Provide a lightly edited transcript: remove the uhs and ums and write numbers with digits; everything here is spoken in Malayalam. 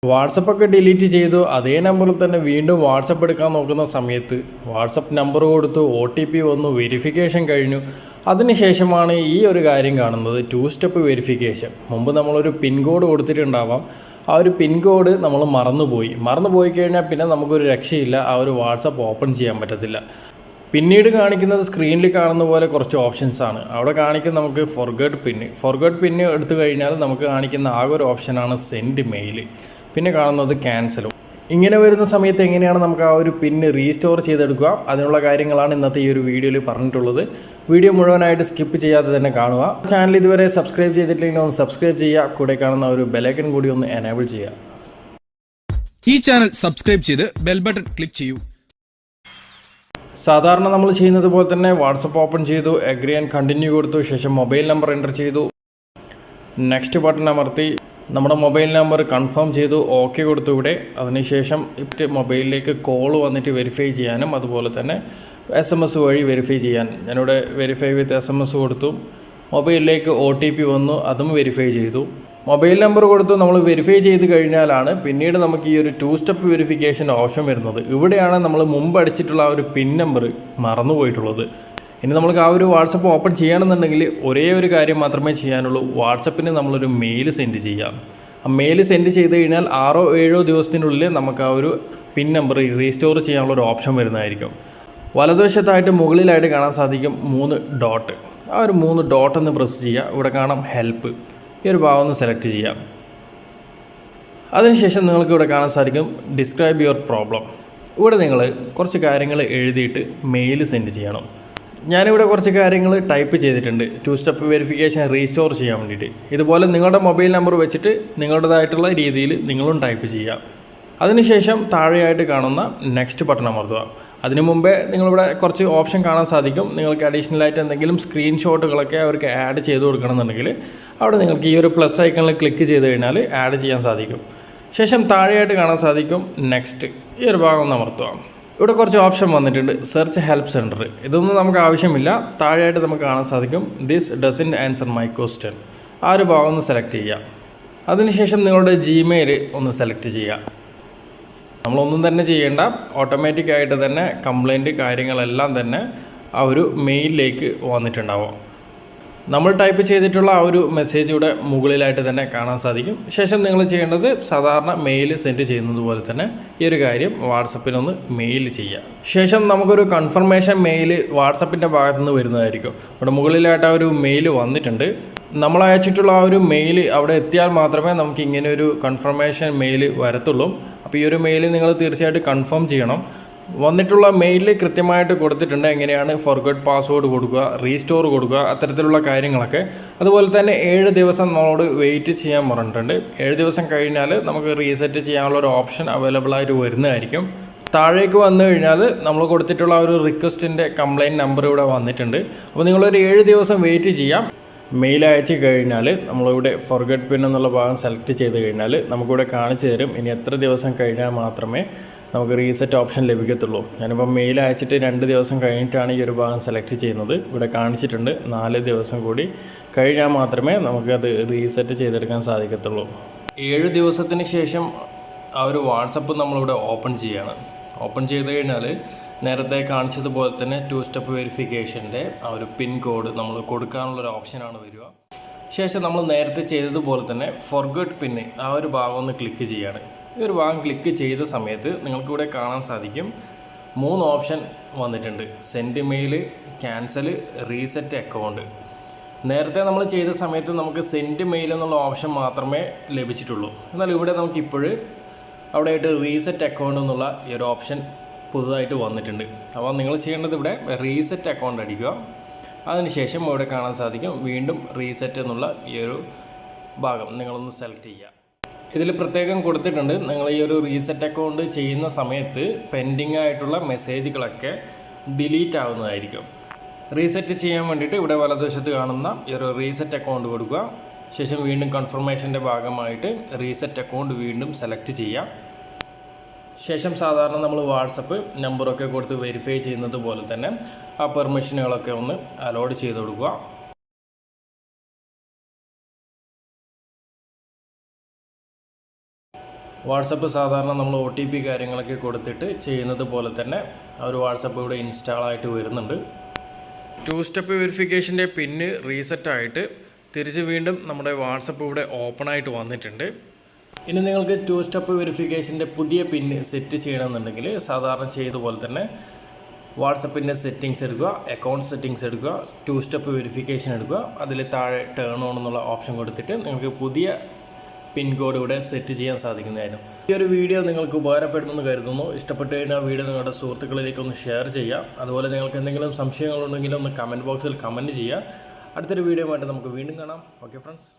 വാട്സപ്പ് ഒക്കെ ഡിലീറ്റ് ചെയ്തു അതേ നമ്പറിൽ തന്നെ വീണ്ടും വാട്സപ്പ് എടുക്കാൻ നോക്കുന്ന സമയത്ത് വാട്സപ്പ് നമ്പർ കൊടുത്തു, OTP വന്നു, വെരിഫിക്കേഷൻ കഴിഞ്ഞു. അതിനുശേഷമാണ് ഈ ഒരു കാര്യം കാണുന്നത്, 2 സ്റ്റെപ്പ് വെരിഫിക്കേഷൻ. മുമ്പ് നമ്മളൊരു പിൻ കോഡ് കൊടുത്തിട്ടുണ്ടാവാം. ആ ഒരു പിൻ കോഡ് നമ്മൾ മറന്നുപോയി കഴിഞ്ഞാൽ പിന്നെ നമുക്കൊരു രക്ഷയില്ല, ആ ഒരു വാട്സപ്പ് ഓപ്പൺ ചെയ്യാൻ പറ്റത്തില്ല. പിന്നീട് കാണിക്കുന്നത് സ്ക്രീനിൽ കാണുന്ന പോലെ കുറച്ച് ഓപ്ഷൻസ് ആണ്. അവിടെ കാണിക്കുന്നത് നമുക്ക് ഫോർഗട്ട് പിന്ന് എടുത്തു കഴിഞ്ഞാൽ നമുക്ക് കാണിക്കുന്ന ആകെ ഒരു ഓപ്ഷനാണ് സെൻഡ് മെയിൽ. പിന്നെ കാണുന്നത് ക്യാൻസലും. ഇങ്ങനെ വരുന്ന സമയത്ത് എങ്ങനെയാണ് നമുക്ക് ആ ഒരു പിന്ന് റീസ്റ്റോർ ചെയ്തെടുക്കുക, അതിനുള്ള കാര്യങ്ങളാണ് ഇന്നത്തെ ഈ ഒരു വീഡിയോയിൽ പറഞ്ഞിട്ടുള്ളത്. വീഡിയോ മുഴുവനായിട്ട് സ്കിപ്പ് ചെയ്യാതെ തന്നെ കാണുക. ചാനൽ ഇതുവരെ സബ്സ്ക്രൈബ് ചെയ്തിട്ടില്ലെങ്കിൽ ഒന്ന് സബ്സ്ക്രൈബ് ചെയ്യുക, കൂടെ കാണുന്ന ഒരു ബെലൈക്കൺ കൂടി ഒന്ന് എനേബിൾ ചെയ്യുക. ഈ ചാനൽ സബ്സ്ക്രൈബ് ചെയ്ത് ബെൽ ബട്ടൺ ക്ലിക്ക് ചെയ്യൂ. സാധാരണ നമ്മൾ ചെയ്യുന്നത് പോലെ തന്നെ വാട്സപ്പ് ഓപ്പൺ ചെയ്തു, അഗ്രി ആൻഡ് കണ്ടിന്യൂ കൊടുത്തു, ശേഷം മൊബൈൽ നമ്പർ എൻ്റർ ചെയ്തു, നെക്സ്റ്റ് ബട്ടൺ അമർത്തി നമ്മുടെ മൊബൈൽ നമ്പർ കൺഫേം ചെയ്തു, ഓക്കെ കൊടുത്തു ഇവിടെ. അതിനുശേഷം മൊബൈലിലേക്ക് കോൾ വന്നിട്ട് വെരിഫൈ ചെയ്യാനും അതുപോലെ തന്നെ SMS വഴി വെരിഫൈ ചെയ്യാൻ ഞാനിവിടെ വെരിഫൈ വിത്ത് SMS കൊടുത്തു. മൊബൈലിലേക്ക് OTP വന്നു, അതും വെരിഫൈ ചെയ്തു. മൊബൈൽ നമ്പർ കൊടുത്ത് നമ്മൾ വെരിഫൈ ചെയ്ത് കഴിഞ്ഞാലാണ് പിന്നീട് നമുക്ക് ഈ ഒരു 2 സ്റ്റെപ്പ് വെരിഫിക്കേഷൻ ഓപ്ഷൻ വരുന്നത്. ഇവിടെയാണ് നമ്മൾ മുമ്പ് അടിച്ചിട്ടുള്ള ആ ഒരു പിൻ നമ്പർ മറന്നുപോയിട്ടുള്ളത്. ഇനി നമുക്ക് ആ ഒരു വാട്സപ്പ് ഓപ്പൺ ചെയ്യണമെന്നുണ്ടെങ്കിൽ ഒരേ ഒരു കാര്യം മാത്രമേ ചെയ്യാനുള്ളൂ, വാട്സപ്പിന് നമ്മളൊരു മെയിൽ സെൻഡ് ചെയ്യാം. ആ മെയിൽ സെൻഡ് ചെയ്ത് കഴിഞ്ഞാൽ 6-7 ദിവസത്തിനുള്ളിൽ നമുക്ക് ആ ഒരു പിൻ നമ്പർ റീസ്റ്റോർ ചെയ്യാനുള്ളൊരു ഓപ്ഷൻ വരുന്നതായിരിക്കും. വലതുവശത്തായിട്ട് മുകളിലായിട്ട് കാണാൻ സാധിക്കും 3 ഡോട്ട്. ആ ഒരു 3 ഡോട്ട് ഒന്ന് പ്രസ് ചെയ്യുക. ഇവിടെ കാണാം ഹെൽപ്പ്, ഈ ഒരു ഭാഗം ഒന്ന് സെലക്ട് ചെയ്യാം. അതിനുശേഷം നിങ്ങൾക്ക് ഇവിടെ കാണാൻ സാധിക്കും ഡിസ്ക്രൈബ് യുവർ പ്രോബ്ലം. ഇവിടെ നിങ്ങൾ കുറച്ച് കാര്യങ്ങൾ എഴുതിയിട്ട് മെയിൽ സെൻഡ് ചെയ്യണം. ഞാനിവിടെ കുറച്ച് കാര്യങ്ങൾ ടൈപ്പ് ചെയ്തിട്ടുണ്ട് 2 സ്റ്റെപ്പ് വെരിഫിക്കേഷൻ റീസ്റ്റോർ ചെയ്യാൻ വേണ്ടിയിട്ട്. ഇതുപോലെ നിങ്ങളുടെ മൊബൈൽ നമ്പർ വെച്ചിട്ട് നിങ്ങളുടേതായിട്ടുള്ള രീതിയിൽ നിങ്ങളും ടൈപ്പ് ചെയ്യാം. അതിനുശേഷം താഴെയായിട്ട് കാണുന്ന നെക്സ്റ്റ് ബട്ടൺ അമർത്തുക. അതിനു മുമ്പേ നിങ്ങളിവിടെ കുറച്ച് ഓപ്ഷൻ കാണാൻ സാധിക്കും. നിങ്ങൾക്ക് അഡീഷണലായിട്ട് എന്തെങ്കിലും സ്ക്രീൻഷോട്ടുകളൊക്കെ അവർക്ക് ആഡ് ചെയ്ത് കൊടുക്കണമെന്നുണ്ടെങ്കിൽ അവിടെ നിങ്ങൾക്ക് ഈ ഒരു പ്ലസ് ഐക്കണിൽ ക്ലിക്ക് ചെയ്ത് കഴിഞ്ഞാൽ ആഡ് ചെയ്യാൻ സാധിക്കും. ശേഷം താഴെയായിട്ട് കാണാൻ സാധിക്കും നെക്സ്റ്റ്, ഈ ഒരു ഭാഗം ഒന്ന് അമർത്തുക. ഇവിടെ കുറച്ച് ഓപ്ഷൻ വന്നിട്ടുണ്ട്, സെർച്ച് ഹെൽപ്പ് സെൻറ്റർ. ഇതൊന്നും നമുക്ക് ആവശ്യമില്ല. താഴെയായിട്ട് നമുക്ക് കാണാൻ സാധിക്കും this doesn't answer my question. ആ ഒരു ഭാഗം ഒന്ന് സെലക്ട് ചെയ്യുക. അതിനുശേഷം നിങ്ങളുടെ Gmail ഒന്ന് സെലക്ട് ചെയ്യുക. നമ്മളൊന്നും തന്നെ ചെയ്യേണ്ട, ഓട്ടോമാറ്റിക്കായിട്ട് തന്നെ കംപ്ലൈൻറ്റ് കാര്യങ്ങളെല്ലാം തന്നെ ആ ഒരു മെയിലിലേക്ക് വന്നിട്ടുണ്ടാവും. നമ്മൾ ടൈപ്പ് ചെയ്തിട്ടുള്ള ആ ഒരു മെസ്സേജ് ഇവിടെ മുകളിലായിട്ട് തന്നെ കാണാൻ സാധിക്കും. ശേഷം നിങ്ങൾ ചെയ്യേണ്ടത് സാധാരണ മെയിൽ സെൻഡ് ചെയ്യുന്നത് പോലെ തന്നെ ഈ ഒരു കാര്യം വാട്സപ്പിനൊന്ന് മെയിൽ ചെയ്യുക. ശേഷം നമുക്കൊരു കൺഫർമേഷൻ മെയിൽ വാട്സപ്പിൻ്റെ ഭാഗത്തു നിന്ന് വരുന്നതായിരിക്കും. ഇവിടെ മുകളിലായിട്ട് ആ ഒരു മെയിൽ വന്നിട്ടുണ്ട്. നമ്മൾ അയച്ചിട്ടുള്ള ആ ഒരു മെയിൽ അവിടെ എത്തിയാൽ മാത്രമേ നമുക്ക് ഇങ്ങനെ ഒരു കൺഫർമേഷൻ മെയിൽ വരത്തുള്ളൂ. അപ്പോൾ ഈ ഒരു മെയിൽ നിങ്ങൾ തീർച്ചയായിട്ടും കൺഫേം ചെയ്യണം. വന്നിട്ടുള്ള മെയിലിൽ കൃത്യമായിട്ട് കൊടുത്തിട്ടുണ്ട് എങ്ങനെയാണ് ഫോർഗട്ട് പാസ്വേഡ് കൊടുക്കുക, റീസ്റ്റോർ കൊടുക്കുക, അത്തരത്തിലുള്ള കാര്യങ്ങളൊക്കെ. അതുപോലെ തന്നെ 7 ദിവസം നമ്മളോട് വെയിറ്റ് ചെയ്യാൻ പറഞ്ഞിട്ടുണ്ട്. 7 ദിവസം കഴിഞ്ഞാൽ നമുക്ക് റീസെറ്റ് ചെയ്യാനുള്ള ഒരു ഓപ്ഷൻ അവൈലബിൾ ആയിട്ട് വരുന്നതായിരിക്കും. താഴേക്ക് വന്നു കഴിഞ്ഞാൽ നമ്മൾ കൊടുത്തിട്ടുള്ള ഒരു റിക്വസ്റ്റിൻ്റെ കംപ്ലയിൻറ്റ് നമ്പർ ഇവിടെ വന്നിട്ടുണ്ട്. അപ്പോൾ നിങ്ങളൊരു 7 ദിവസം വെയിറ്റ് ചെയ്യാം. മെയിൽ അയച്ചു കഴിഞ്ഞാൽ നമ്മളിവിടെ ഫോർഗട്ട് പിൻ എന്നുള്ള ഭാഗം സെലക്ട് ചെയ്ത് കഴിഞ്ഞാൽ നമുക്കിവിടെ കാണിച്ചു തരും ഇനി എത്ര ദിവസം കഴിഞ്ഞാൽ മാത്രമേ നമുക്ക് റീസെറ്റ് ഓപ്ഷൻ ലഭിക്കത്തുള്ളൂ. ഞാനിപ്പോൾ മെയിൽ അയച്ചിട്ട് 2 ദിവസം കഴിഞ്ഞിട്ടാണ് ഈ ഒരു ഭാഗം സെലക്ട് ചെയ്യുന്നത്. ഇവിടെ കാണിച്ചിട്ടുണ്ട് 4 ദിവസം കൂടി കഴിഞ്ഞാൽ മാത്രമേ നമുക്കത് റീസെറ്റ് ചെയ്തെടുക്കാൻ സാധിക്കത്തുള്ളൂ. 7 ദിവസത്തിന് ശേഷം ആ ഒരു വാട്സപ്പ് നമ്മളിവിടെ ഓപ്പൺ ചെയ്യാണ്. ഓപ്പൺ ചെയ്ത് കഴിഞ്ഞാൽ നേരത്തെ കാണിച്ചതുപോലെ തന്നെ 2 സ്റ്റെപ്പ് വെരിഫിക്കേഷൻ്റെ ആ ഒരു പിൻ കോഡ് നമ്മൾ കൊടുക്കാനുള്ളൊരു ഓപ്ഷനാണ് വരിക. ശേഷം നമ്മൾ നേരത്തെ ചെയ്തതുപോലെ തന്നെ ഫോർഗട്ട് പിന്ന് ആ ഒരു ഭാഗം ഒന്ന് ക്ലിക്ക് ചെയ്യാണ്. ഈ ഒരു ഭാഗം ക്ലിക്ക് ചെയ്ത സമയത്ത് നിങ്ങൾക്കിവിടെ കാണാൻ സാധിക്കും 3 ഓപ്ഷൻ വന്നിട്ടുണ്ട്, send mail, cancel, reset account. നേരത്തെ നമ്മൾ ചെയ്ത സമയത്ത് നമുക്ക് സെൻഡ് മെയിൽ എന്നുള്ള ഓപ്ഷൻ മാത്രമേ ലഭിച്ചിട്ടുള്ളൂ. എന്നാൽ ഇവിടെ നമുക്കിപ്പോഴും അവിടെയായിട്ട് റീസെറ്റ് അക്കൗണ്ട് എന്നുള്ള ഈ ഒരു ഓപ്ഷൻ പുതുതായിട്ട് വന്നിട്ടുണ്ട്. അപ്പോൾ നിങ്ങൾ ചെയ്യേണ്ടത് ഇവിടെ റീസെറ്റ് അക്കൗണ്ട് അടിക്കുക. അതിനുശേഷം ഇവിടെ കാണാൻ സാധിക്കും വീണ്ടും റീസെറ്റ് എന്നുള്ള ഈ ഒരു ഭാഗം നിങ്ങളൊന്ന് സെലക്ട് ചെയ്യുക. ഇതിൽ പ്രത്യേകം കൊടുത്തിട്ടുണ്ട് നിങ്ങൾ ഈ ഒരു റീസെറ്റ് അക്കൗണ്ട് ചെയ്യുന്ന സമയത്ത് പെൻഡിങ് ആയിട്ടുള്ള മെസ്സേജുകളൊക്കെ ഡിലീറ്റ് ആവുന്നതായിരിക്കും. റീസെറ്റ് ചെയ്യാൻ വേണ്ടിയിട്ട് ഇവിടെ വലതുവശത്ത് കാണുന്ന ഈ ഒരു റീസെറ്റ് അക്കൗണ്ട് കൊടുക്കുക. ശേഷം വീണ്ടും കൺഫർമേഷൻ്റെ ഭാഗമായിട്ട് റീസെറ്റ് അക്കൗണ്ട് വീണ്ടും സെലക്ട് ചെയ്യുക. ശേഷം സാധാരണ നമ്മൾ വാട്സപ്പ് നമ്പറൊക്കെ കൊടുത്ത് വെരിഫൈ ചെയ്യുന്നത് പോലെ തന്നെ ആ പെർമിഷനുകളൊക്കെ ഒന്ന് അലോഡ് ചെയ്ത് കൊടുക്കുക. വാട്സപ്പ് സാധാരണ നമ്മൾ OTP കാര്യങ്ങളൊക്കെ കൊടുത്തിട്ട് ചെയ്യുന്നത് പോലെ തന്നെ ആ ഒരു വാട്സപ്പ് ഇവിടെ ഇൻസ്റ്റാളായിട്ട് വരുന്നുണ്ട്. 2 സ്റ്റെപ്പ് വെരിഫിക്കേഷൻ്റെ പിന്ന് റീസെറ്റായിട്ട് തിരിച്ച് വീണ്ടും നമ്മുടെ വാട്സപ്പ് ഇവിടെ ഓപ്പൺ ആയിട്ട് വന്നിട്ടുണ്ട്. ഇനി നിങ്ങൾക്ക് 2 സ്റ്റെപ്പ് വെരിഫിക്കേഷൻ്റെ പുതിയ പിന്ന് സെറ്റ് ചെയ്യണമെന്നുണ്ടെങ്കിൽ സാധാരണ ചെയ്തതുപോലെ തന്നെ വാട്സപ്പിൻ്റെ സെറ്റിങ്സ് എടുക്കുക, അക്കൗണ്ട് സെറ്റിങ്സ് എടുക്കുക, 2 സ്റ്റെപ്പ് വെരിഫിക്കേഷൻ എടുക്കുക, അതിൽ താഴെ ടേൺ ഓൺ എന്നുള്ള ഓപ്ഷൻ കൊടുത്തിട്ട് നിങ്ങൾക്ക് പുതിയ പിൻ കോഡ് ഇവിടെ സെറ്റ് ചെയ്യാൻ സാധിക്കുന്നതായിരുന്നു. ഈ ഒരു വീഡിയോ നിങ്ങൾക്ക് ഉപകാരപ്പെടുമെന്ന് കരുതുന്നു. ഇഷ്ടപ്പെട്ടു കഴിഞ്ഞാൽ വീഡിയോ നിങ്ങളുടെ സുഹൃത്തുക്കളിലേക്ക് ഒന്ന് ഷെയർ ചെയ്യുക. അതുപോലെ നിങ്ങൾക്ക് എന്തെങ്കിലും സംശയങ്ങളുണ്ടെങ്കിൽ ഒന്ന് കമൻറ്റ് ബോക്സിൽ കമൻറ്റ് ചെയ്യുക. അടുത്തൊരു വീഡിയോ ആയിട്ട് നമുക്ക് വീണ്ടും കാണാം. Okay friends.